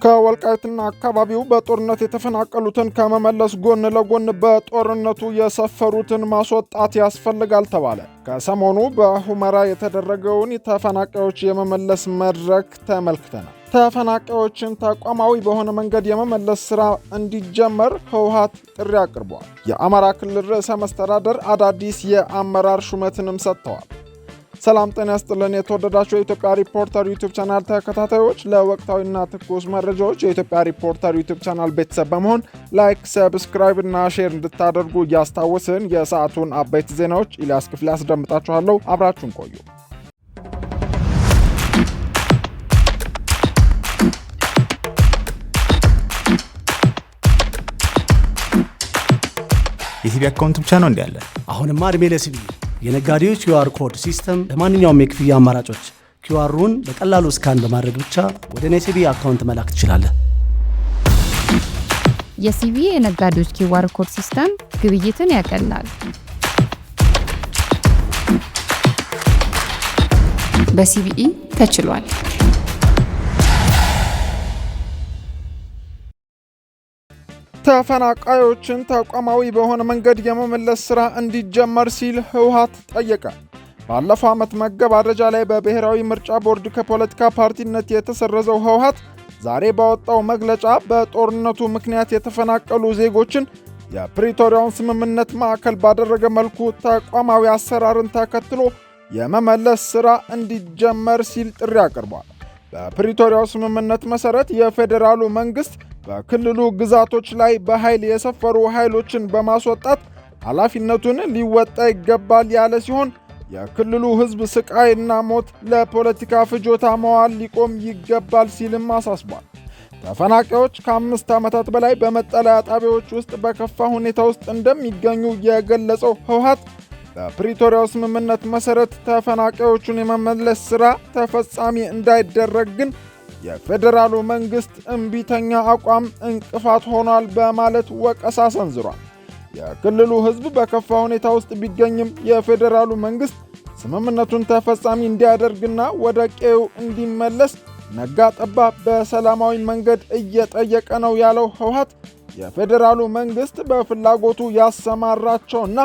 ከወልቃይትና አካባቢው በጦርነት የተፈናቀሉትን ከመመለስ ጎን ለጎን በጦርነቱ የሰፈሩትን ማስወጣት ያስፈልጋል ተባለ። ከሰሞኑ በሁመራ የተደረገውን ተፈናቃዮች የመመለስ መድረክ ተመልክተናል። ተፈናቃዮችን ተቋማዊ በሆነ መንገድ የመመለስ ሥራ እንዲጀመር ህወሓት ጥሪ አቅርቧል። የአማራ ክልል ርዕሰ መስተዳደር አዳዲስ የአመራር ሹመትንም ሰጥተዋል። ሰላም ጤና ይስጥልን። የተወደዳችሁ የኢትዮጵያ ሪፖርተር ዩቲዩብ ቻናል ተከታታዮች ለወቅታዊና ትኩስ መረጃዎች የኢትዮጵያ ሪፖርተር ዩቲዩብ ቻናል ቤተሰብ በመሆን ላይክ፣ ሰብስክራይብ እና ሼር እንድታደርጉ እያስታወስን የሰዓቱን አበይት ዜናዎች ኢልያስ ክፍሌ አስደምጣችኋለሁ። አብራችሁን ቆዩ። የሲቢ አካውንት ብቻ ነው እንዴ ያለ? አሁንማ እድሜ ለሲቢ የነጋዴዎች QR ኮድ ሲስተም ለማንኛውም የክፍያ አማራጮች QRውን በቀላሉ ስካን በማድረግ ብቻ ወደ ሲቢ አካውንት መላክ ትችላለህ። የሲቢ የነጋዴዎች QR ኮድ ሲስተም ግብይትን ያቀላል። በሲቢኢ ተችሏል። ተፈናቃዮችን ተቋማዊ በሆነ መንገድ የመመለስ ሥራ እንዲጀመር ሲል ህወሓት ጠየቀ። ባለፈው ዓመት መገባደጃ ላይ በብሔራዊ ምርጫ ቦርድ ከፖለቲካ ፓርቲነት የተሰረዘው ህወሓት ዛሬ ባወጣው መግለጫ በጦርነቱ ምክንያት የተፈናቀሉ ዜጎችን የፕሪቶሪያውን ስምምነት ማዕከል ባደረገ መልኩ ተቋማዊ አሰራርን ተከትሎ የመመለስ ሥራ እንዲጀመር ሲል ጥሪ አቅርቧል። በፕሪቶሪያው ስምምነት መሠረት የፌዴራሉ መንግሥት በክልሉ ግዛቶች ላይ በኃይል የሰፈሩ ኃይሎችን በማስወጣት ኃላፊነቱን ሊወጣ ይገባል ያለ ሲሆን የክልሉ ሕዝብ ስቃይና ሞት ለፖለቲካ ፍጆታ መዋል ሊቆም ይገባል ሲልም አሳስቧል። ተፈናቃዮች ከ5 ዓመታት በላይ በመጠለያ ጣቢያዎች ውስጥ በከፋ ሁኔታ ውስጥ እንደሚገኙ የገለጸው ህወሓት በፕሪቶሪያው ስምምነት መሠረት ተፈናቃዮቹን የመመለስ ሥራ ተፈጻሚ እንዳይደረግ ግን የፌዴራሉ መንግሥት እምቢተኛ አቋም እንቅፋት ሆኗል በማለት ወቀሳ ሰንዝሯል። የክልሉ ሕዝብ በከፋ ሁኔታ ውስጥ ቢገኝም የፌዴራሉ መንግሥት ስምምነቱን ተፈጻሚ እንዲያደርግና ወደ ቀዬው እንዲመለስ ነጋ ጠባ በሰላማዊ መንገድ እየጠየቀ ነው ያለው ህወሓት የፌዴራሉ መንግሥት በፍላጎቱ ያሰማራቸውና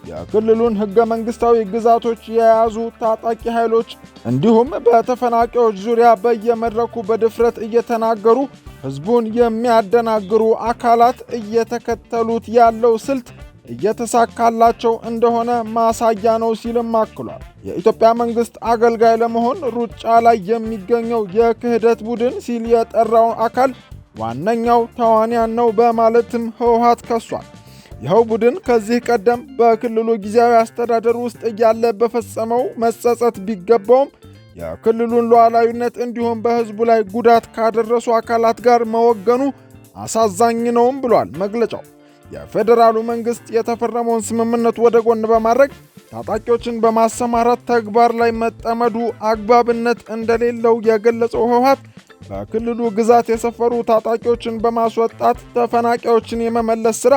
የክልሉን ሕገ መንግሥታዊ ግዛቶች የያዙ ታጣቂ ኃይሎች እንዲሁም በተፈናቃዮች ዙሪያ በየመድረኩ በድፍረት እየተናገሩ ሕዝቡን የሚያደናግሩ አካላት እየተከተሉት ያለው ስልት እየተሳካላቸው እንደሆነ ማሳያ ነው ሲልም አክሏል። የኢትዮጵያ መንግሥት አገልጋይ ለመሆን ሩጫ ላይ የሚገኘው የክህደት ቡድን ሲል የጠራው አካል ዋነኛው ተዋንያን ነው በማለትም ህወሓት ከሷል። ይኸው ቡድን ከዚህ ቀደም በክልሉ ጊዜያዊ አስተዳደር ውስጥ እያለ በፈጸመው መጸጸት ቢገባውም የክልሉን ሉዓላዊነት እንዲሁም በሕዝቡ ላይ ጉዳት ካደረሱ አካላት ጋር መወገኑ አሳዛኝ ነውም ብሏል መግለጫው። የፌዴራሉ መንግሥት የተፈረመውን ስምምነት ወደ ጎን በማድረግ ታጣቂዎችን በማሰማራት ተግባር ላይ መጠመዱ አግባብነት እንደሌለው የገለጸው ህወሓት በክልሉ ግዛት የሰፈሩ ታጣቂዎችን በማስወጣት ተፈናቃዮችን የመመለስ ሥራ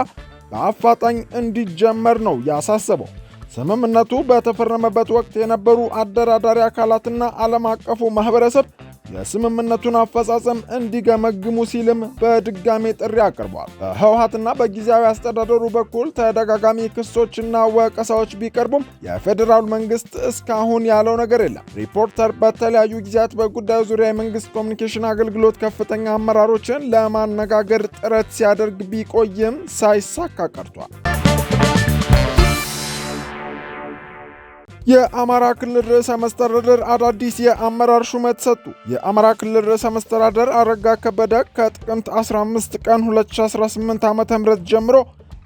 በአፋጣኝ እንዲጀመር ነው ያሳሰበው። ስምምነቱ በተፈረመበት ወቅት የነበሩ አደራዳሪ አካላትና ዓለም አቀፉ ማህበረሰብ የስምምነቱን አፈጻጸም እንዲገመግሙ ሲልም በድጋሜ ጥሪ አቅርቧል። በህወሓትና በጊዜያዊ አስተዳደሩ በኩል ተደጋጋሚ ክሶችና ወቀሳዎች ቢቀርቡም የፌዴራል መንግስት እስካሁን ያለው ነገር የለም። ሪፖርተር በተለያዩ ጊዜያት በጉዳዩ ዙሪያ የመንግስት ኮሚኒኬሽን አገልግሎት ከፍተኛ አመራሮችን ለማነጋገር ጥረት ሲያደርግ ቢቆይም ሳይሳካ ቀርቷል። የአማራ ክልል ርዕሰ መስተዳደር አዳዲስ የአመራር ሹመት ሰጡ። የአማራ ክልል ርዕሰ መስተዳደር አረጋ ከበደ ከጥቅምት 15 ቀን 2018 ዓ.ም ጀምሮ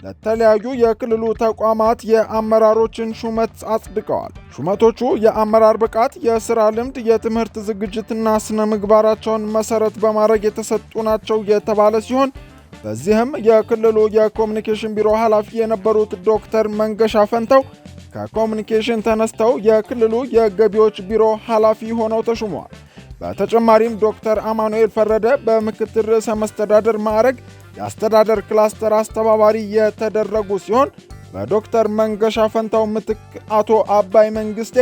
ለተለያዩ የክልሉ ተቋማት የአመራሮችን ሹመት አጽድቀዋል። ሹመቶቹ የአመራር ብቃት፣ የሥራ ልምድ፣ የትምህርት ዝግጅትና ስነ ምግባራቸውን መሠረት በማድረግ የተሰጡ ናቸው የተባለ ሲሆን በዚህም የክልሉ የኮሚኒኬሽን ቢሮ ኃላፊ የነበሩት ዶክተር መንገሻ ፈንተው ከኮሚኒኬሽን ተነስተው የክልሉ የገቢዎች ቢሮ ኃላፊ ሆነው ተሹመዋል። በተጨማሪም ዶክተር አማኑኤል ፈረደ በምክትል ርዕሰ መስተዳደር ማዕረግ የአስተዳደር ክላስተር አስተባባሪ የተደረጉ ሲሆን በዶክተር መንገሻ ፈንታው ምትክ አቶ አባይ መንግስቴ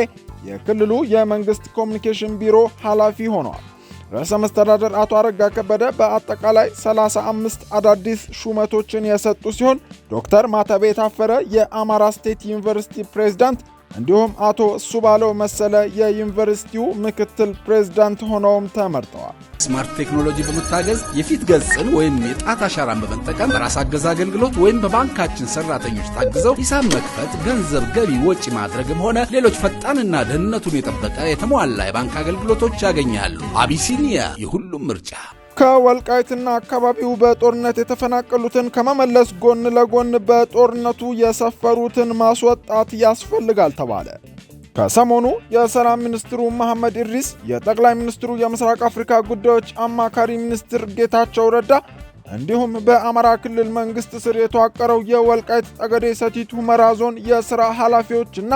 የክልሉ የመንግስት ኮሚኒኬሽን ቢሮ ኃላፊ ሆነዋል። ርዕሰ መስተዳድር አቶ አረጋ ከበደ በአጠቃላይ 35 አዳዲስ ሹመቶችን የሰጡ ሲሆን ዶክተር ማተቤ ታፈረ የአማራ ስቴት ዩኒቨርሲቲ ፕሬዝዳንት እንዲሁም አቶ ሱባለው መሰለ የዩኒቨርሲቲው ምክትል ፕሬዝዳንት ሆነውም ተመርጠዋል። ስማርት ቴክኖሎጂ በመታገዝ የፊት ገጽን ወይም የጣት አሻራን በመጠቀም በራስ አገዝ አገልግሎት ወይም በባንካችን ሰራተኞች ታግዘው ሂሳብ መክፈት፣ ገንዘብ ገቢ ወጪ ማድረግም ሆነ ሌሎች ፈጣንና ደህንነቱን የጠበቀ የተሟላ የባንክ አገልግሎቶች ያገኛሉ። አቢሲኒያ የሁሉም ምርጫ። ከወልቃይትና አካባቢው በጦርነት የተፈናቀሉትን ከመመለስ ጎን ለጎን በጦርነቱ የሰፈሩትን ማስወጣት ያስፈልጋል ተባለ። ከሰሞኑ የሰላም ሚኒስትሩ መሐመድ ኢድሪስ፣ የጠቅላይ ሚኒስትሩ የምስራቅ አፍሪካ ጉዳዮች አማካሪ ሚኒስትር ጌታቸው ረዳ እንዲሁም በአማራ ክልል መንግስት ስር የተዋቀረው የወልቃይት ጠገዴ ሰቲት ሁመራ ዞን የሥራ ኃላፊዎችና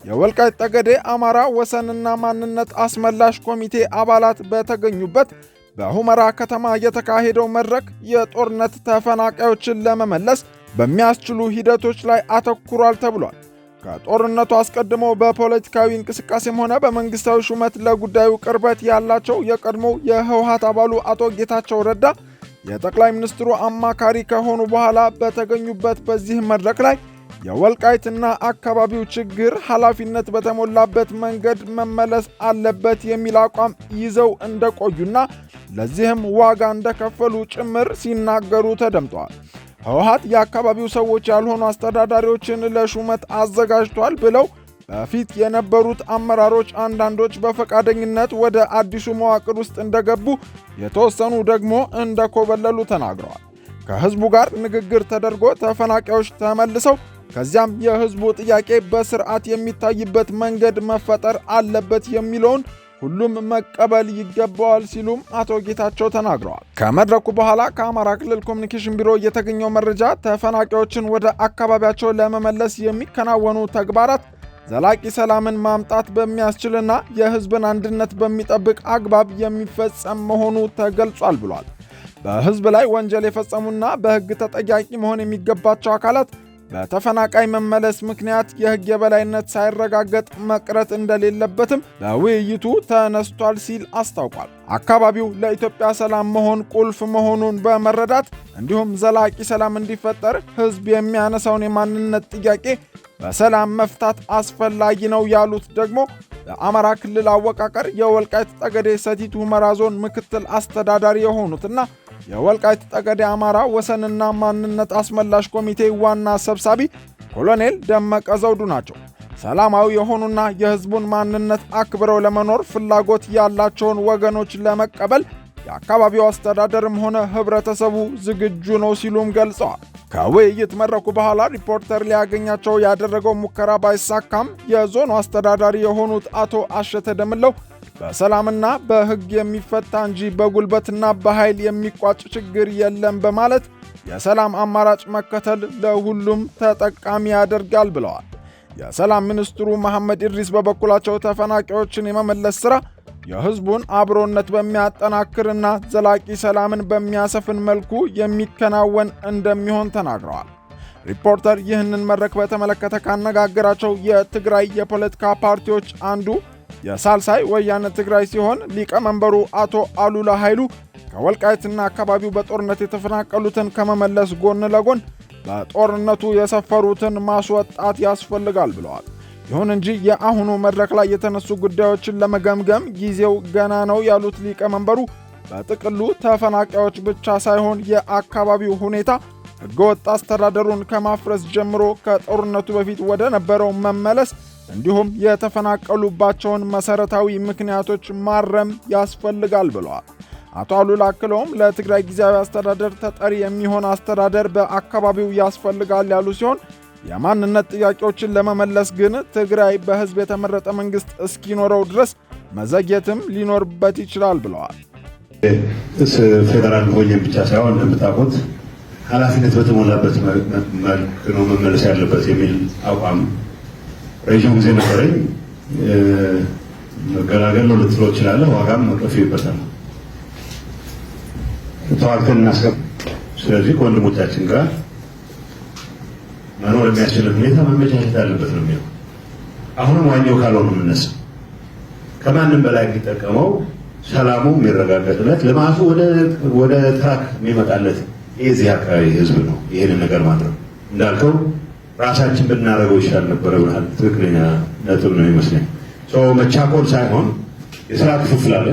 የወልቃይት ጠገዴ አማራ ወሰንና ማንነት አስመላሽ ኮሚቴ አባላት በተገኙበት በሁመራ ከተማ የተካሄደው መድረክ የጦርነት ተፈናቃዮችን ለመመለስ በሚያስችሉ ሂደቶች ላይ አተኩሯል ተብሏል። ከጦርነቱ አስቀድሞ በፖለቲካዊ እንቅስቃሴም ሆነ በመንግስታዊ ሹመት ለጉዳዩ ቅርበት ያላቸው የቀድሞው የህወሓት አባሉ አቶ ጌታቸው ረዳ የጠቅላይ ሚኒስትሩ አማካሪ ከሆኑ በኋላ በተገኙበት በዚህ መድረክ ላይ የወልቃይትና አካባቢው ችግር ኃላፊነት በተሞላበት መንገድ መመለስ አለበት የሚል አቋም ይዘው እንደቆዩና ለዚህም ዋጋ እንደከፈሉ ጭምር ሲናገሩ ተደምጠዋል። ህወሓት የአካባቢው ሰዎች ያልሆኑ አስተዳዳሪዎችን ለሹመት አዘጋጅቷል ብለው በፊት የነበሩት አመራሮች አንዳንዶች በፈቃደኝነት ወደ አዲሱ መዋቅር ውስጥ እንደገቡ፣ የተወሰኑ ደግሞ እንደኮበለሉ ተናግረዋል። ከህዝቡ ጋር ንግግር ተደርጎ ተፈናቃዮች ተመልሰው ከዚያም የህዝቡ ጥያቄ በስርዓት የሚታይበት መንገድ መፈጠር አለበት የሚለውን ሁሉም መቀበል ይገባዋል ሲሉም አቶ ጌታቸው ተናግረዋል። ከመድረኩ በኋላ ከአማራ ክልል ኮሚኒኬሽን ቢሮ የተገኘው መረጃ ተፈናቃዮችን ወደ አካባቢያቸው ለመመለስ የሚከናወኑ ተግባራት ዘላቂ ሰላምን ማምጣት በሚያስችልና የህዝብን አንድነት በሚጠብቅ አግባብ የሚፈጸም መሆኑ ተገልጿል ብሏል። በህዝብ ላይ ወንጀል የፈጸሙና በህግ ተጠያቂ መሆን የሚገባቸው አካላት በተፈናቃይ መመለስ ምክንያት የህግ የበላይነት ሳይረጋገጥ መቅረት እንደሌለበትም በውይይቱ ተነስቷል ሲል አስታውቋል። አካባቢው ለኢትዮጵያ ሰላም መሆን ቁልፍ መሆኑን በመረዳት እንዲሁም ዘላቂ ሰላም እንዲፈጠር ህዝብ የሚያነሳውን የማንነት ጥያቄ በሰላም መፍታት አስፈላጊ ነው ያሉት ደግሞ በአማራ ክልል አወቃቀር የወልቃይት ጠገዴ ሰቲት ሁመራ ዞን ምክትል አስተዳዳሪ የሆኑትና የወልቃይት ጠገዴ አማራ ወሰንና ማንነት አስመላሽ ኮሚቴ ዋና ሰብሳቢ ኮሎኔል ደመቀ ዘውዱ ናቸው። ሰላማዊ የሆኑና የህዝቡን ማንነት አክብረው ለመኖር ፍላጎት ያላቸውን ወገኖች ለመቀበል የአካባቢው አስተዳደርም ሆነ ህብረተሰቡ ዝግጁ ነው ሲሉም ገልጸዋል። ከውይይት መድረኩ በኋላ ሪፖርተር ሊያገኛቸው ያደረገው ሙከራ ባይሳካም የዞኑ አስተዳዳሪ የሆኑት አቶ አሸተ ደምለው በሰላምና በህግ የሚፈታ እንጂ በጉልበትና በኃይል የሚቋጭ ችግር የለም በማለት የሰላም አማራጭ መከተል ለሁሉም ተጠቃሚ ያደርጋል ብለዋል። የሰላም ሚኒስትሩ መሐመድ ኢድሪስ በበኩላቸው ተፈናቃዮችን የመመለስ ሥራ የህዝቡን አብሮነት በሚያጠናክርና ዘላቂ ሰላምን በሚያሰፍን መልኩ የሚከናወን እንደሚሆን ተናግረዋል። ሪፖርተር ይህንን መድረክ በተመለከተ ካነጋገራቸው የትግራይ የፖለቲካ ፓርቲዎች አንዱ የሳልሳይ ወያነ ትግራይ ሲሆን ሊቀመንበሩ አቶ አሉላ ኃይሉ ከወልቃይትና አካባቢው በጦርነት የተፈናቀሉትን ከመመለስ ጎን ለጎን በጦርነቱ የሰፈሩትን ማስወጣት ያስፈልጋል ብለዋል። ይሁን እንጂ የአሁኑ መድረክ ላይ የተነሱ ጉዳዮችን ለመገምገም ጊዜው ገና ነው ያሉት ሊቀመንበሩ በጥቅሉ ተፈናቃዮች ብቻ ሳይሆን የአካባቢው ሁኔታ ህገወጥ አስተዳደሩን ከማፍረስ ጀምሮ ከጦርነቱ በፊት ወደ ነበረው መመለስ እንዲሁም የተፈናቀሉባቸውን መሰረታዊ ምክንያቶች ማረም ያስፈልጋል ብለዋል። አቶ አሉላ አክለውም ለትግራይ ጊዜያዊ አስተዳደር ተጠሪ የሚሆን አስተዳደር በአካባቢው ያስፈልጋል ያሉ ሲሆን የማንነት ጥያቄዎችን ለመመለስ ግን ትግራይ በህዝብ የተመረጠ መንግስት እስኪኖረው ድረስ መዘግየትም ሊኖርበት ይችላል ብለዋል። ፌደራል ሆኜ ብቻ ሳይሆን እንደምታውቁት ኃላፊነት በተሞላበት መልክ ነው መመለስ ያለበት የሚል አቋም ረዥም ጊዜ ነበረኝ። መገላገል ነው ልትለው እችላለሁ። ዋጋም መቅረፍ ይበታል። ተዋግተን እናስገባ። ስለዚህ ከወንድሞቻችን ጋር መኖር የሚያስችል ሁኔታ መመቻቸት አለበት ነው የሚለው። አሁንም ዋኛው ካልሆነ የምነሳ ከማንም በላይ የሚጠቀመው ሰላሙ የሚረጋገጥለት ልማቱ ወደ ትራክ የሚመጣለት የዚህ አካባቢ ህዝብ ነው። ይህንን ነገር ማድረግ እንዳልከው ራሳችን ብናደርገው ይሻል ነበረ ብለሃል። ትክክለኛ ነጥብ ነው ይመስለኝ። መቻኮል ሳይሆን የስራ ክፍፍል አለ።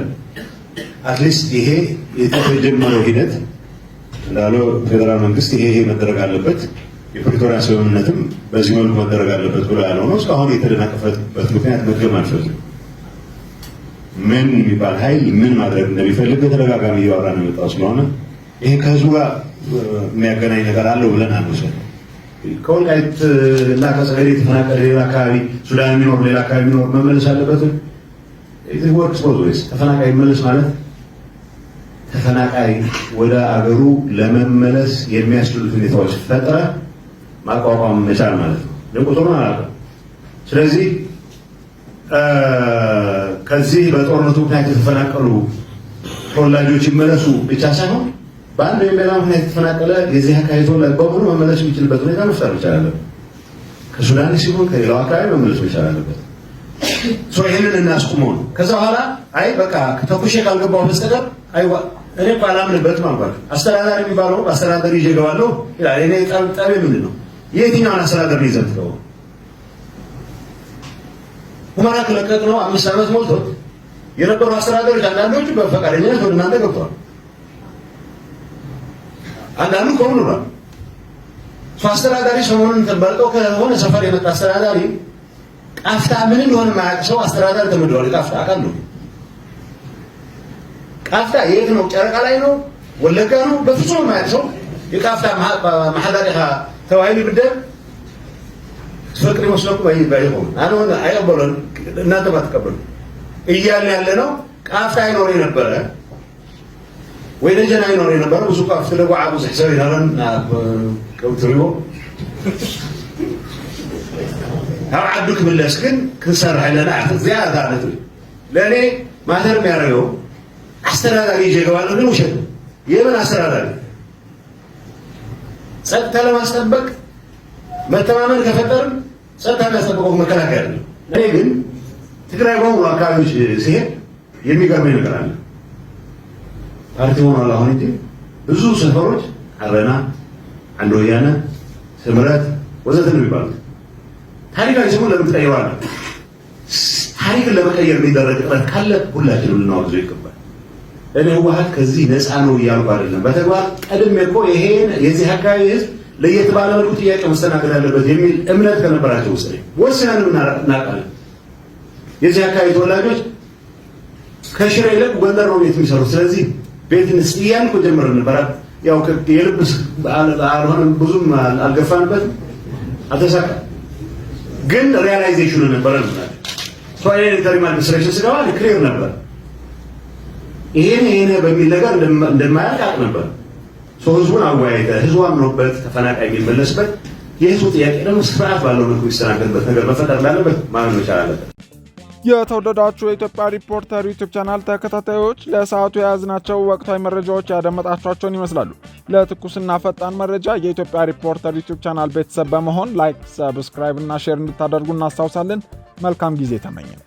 አትሊስት ይሄ የተጀመረው ሂደት እንዳለው ፌዴራል መንግስት ይሄ መደረግ አለበት፣ የፕሪቶሪያ ስምምነትም በዚህ መልኩ መደረግ አለበት ብሎ ያለው ነው። እስካሁን የተደናቀፈበት ምክንያት መድገም አልፈልግም። ምን የሚባል ኃይል ምን ማድረግ እንደሚፈልግ በተደጋጋሚ እያወራ ነው የመጣው ስለሆነ ይሄ ከህዝቡ ጋር የሚያገናኝ ነገር አለው ብለን አንወስድም። ከወልቃይት እና ከጸገዴ የተፈናቀለ ሌላ አካባቢ ሱዳን የሚኖር ሌላ አካባቢ የሚኖር መመለስ አለበት። ወርክስ ፕሮግሬስ ተፈናቃይ መመለስ ማለት ተፈናቃይ ወደ አገሩ ለመመለስ የሚያስችሉት ሁኔታዎች ፈጥረ ማቋቋም መቻል ማለት ነው። ለቁጥሩ አላውቅም። ስለዚህ ከዚህ በጦርነቱ ምክንያት የተፈናቀሉ ተወላጆች ይመለሱ ብቻ ሳይሆን በአንድ ወይም በሌላ ምክንያት የተፈናቀለ የዚህ አካባቢ ተወላጅ በሙሉ መመለስ የሚችልበት ሁኔታ መፍጠር መቻል አለበት። ከሱዳን ሲሆን ከሌላው አካባቢ መመለስ መቻል አለበት። ይህንን እናስቁመው ነው። ከዛ በኋላ አይ በቃ ተኩሼ ካልገባሁ በስተቀር እኔ እኮ አላምንበትም አልኳቸው። አስተዳዳሪ የሚባለው አስተዳዳሪ ይዤ እገባለሁ ይላል። እኔ ጠቤ ምንድን ነው? የትኛውን አስተዳደር ነው ይዘህ የምትገባው? ሁመራ ከለቀቅ ነው 5 ዓመት ሞልቶት የነበሩ አስተዳደሮች አንዳንዶቹ በፈቃደኝነት ወደ እናንተ ገብተዋል። አንዳንዱ ከሆኑ ነው አስተዳዳሪ ሰሞኑን ተበልጠው ከሆነ ሰፈር የመጣ አስተዳዳሪ ቃፍታ ምን እንደሆነ የማያውቅ ሰው አስተዳዳሪ ተመድቧል። ቃፍታ አውቃለሁ። ቃፍታ የት ነው? ጨረቃ ላይ ነው? ወለጋ ነው? በፍጹም የማያውቅ ሰው የቃፍታ ማሐዳሪኻ ተዋይሊ ብደር ፍቅር ይመስለኩ ባይሆን አሁን አይቀበሉን እናንተ ባትቀበሉ እያልን ያለ ነው። ቃፍታ አይኖር የነበረ ወይ ደጀና አይኖር የነበረ ብዙ ቃፍታ ለጓዓ ብዙ ሕሳብ ይናለን ከውትሪዎ አው ዓዱ ክብለስ ግን ክንሰርሕ ለና ዚያዳ ነቱ ለእኔ ማተር የሚያደርገው አስተዳዳሪ ይዤ እገባለሁ ግን ውሸት ነው። የምን አስተዳዳሪ? ጸጥታ ለማስጠበቅ መተማመን ከፈጠርን ጸጥታ የሚያስጠብቀው መከላከያ ነው። እኔ ግን ትግራይ በሙሉ አካባቢዎች ሲሄድ የሚገርመኝ ነገር አለ። ፓርቲ ሆኗል አሁን እንጂ ብዙ ሰፈሮች አረና፣ አንድ ወያነ፣ ስምረት ወዘተ ነው የሚባሉት። ታሪካዊ ስሙን ለምን ትቀይረዋለህ? ታሪክን ለመቀየር የሚደረግ ጥረት ካለ ሁላችንም ልናወግዘው ይገባል። እኔ ህወሓት ከዚህ ነፃ ነው እያልኩ አይደለም። በተግባር ቀድሜ እኮ ይሄን የዚህ አካባቢ ህዝብ ለየት ባለ መልኩ ጥያቄ መስተናገድ አለበት የሚል እምነት ከነበራቸው ውስጥ ወስነን እናውቃለን። የዚህ አካባቢ ተወላጆች ከሽሬ ይልቅ ጎንደር ነው ቤት የሚሰሩት። ስለዚህ ቤት እንስጥ እያልን እኮ ጀምረን ነበር። ያው የልብስ አልሆነም፣ ብዙም አልገፋንበትም፣ አልተሳካም። ግን ሪያላይዜሽኑ ነበረ ነው ሶይሌተሪ አድሚኒስትሬሽን ስገባ ክሊር ነበር። ይሄን በሚል ነገር እንደማያልቅ አውቅ ነበር። ህዝቡን አወያይተህ ህዝቡ አምኖበት ተፈናቃይ የሚመለስበት የህዝቡ ጥያቄ ደግሞ ስርዓት ባለው መልኩ ይስተናገድበት ነገር መፈጠር እንዳለበት ማመን መቻል አለበት። የተወደዳችሁ የኢትዮጵያ ሪፖርተር ዩቲዩብ ቻናል ተከታታዮች ለሰዓቱ የያዝናቸው ወቅታዊ መረጃዎች ያደመጣችኋቸውን ይመስላሉ። ለትኩስና ፈጣን መረጃ የኢትዮጵያ ሪፖርተር ዩቲዩብ ቻናል ቤተሰብ በመሆን ላይክ፣ ሰብስክራይብ እና ሼር እንድታደርጉ እናስታውሳለን። መልካም ጊዜ ተመኘን።